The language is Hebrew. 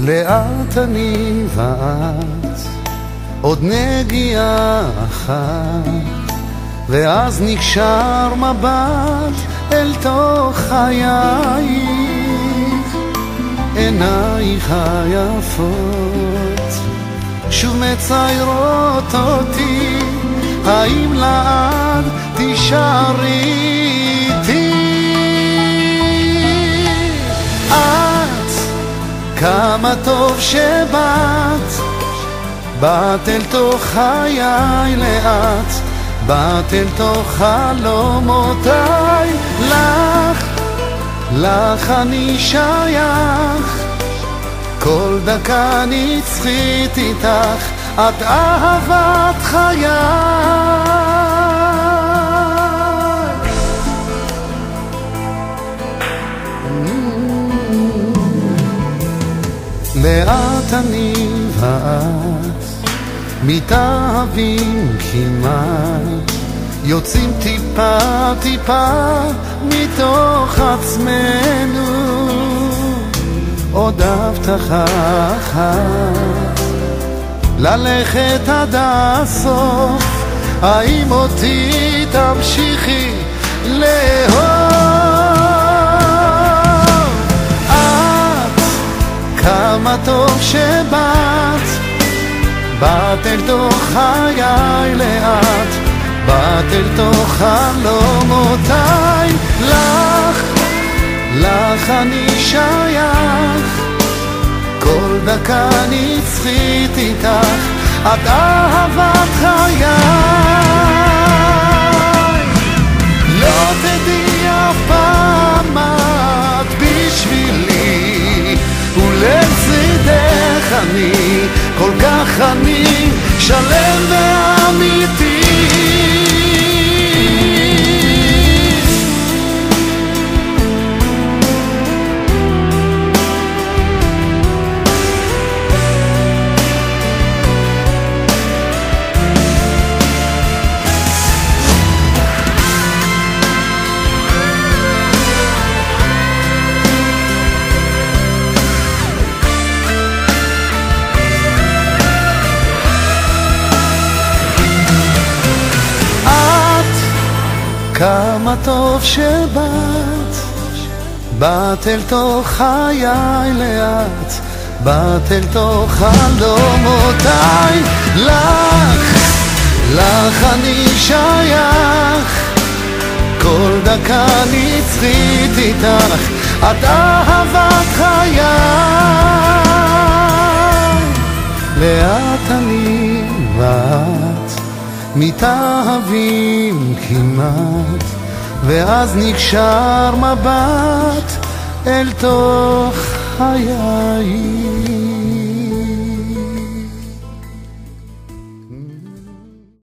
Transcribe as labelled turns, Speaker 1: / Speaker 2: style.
Speaker 1: לאט אני ואת, עוד נגיעה אחת, ואז נקשר מבט אל תוך חייך, עינייך היפות שוב מציירות אותי, האם לעד תישארי איתי? כמה טוב שבאת, באת אל תוך חיי לאט, באת אל תוך חלומותיי, לך אני שייך, כל דקה נצחית איתך, את אהבת חיי. לאט אני ואת מתאהבים כמעט, יוצאים טיפה טיפה מתוך עצמנו, עוד הבטחה אחת ללכת עד הסוף, האם אותי תמשיכי לאהוב? כמה טוב שבאת, באת אל תוך חיי לאט, באת אל תוך חלומותיי, לך אני שייך, כל דקה נצחית איתך, את אהבת חיי. לא תדעי אף פעם את בשבילי, ולצידך אני, כל כך אני שלם ואמיתי. כמה טוב שבאת, באת אל תוך חיי לאט, באת אל תוך חלומותיי, לך אני שייך, כל דקה נצחית איתך, את אהבת חיי. לאט אני ואת מתאהבים כמעט, ואז נקשר מבט אל תוך חיי.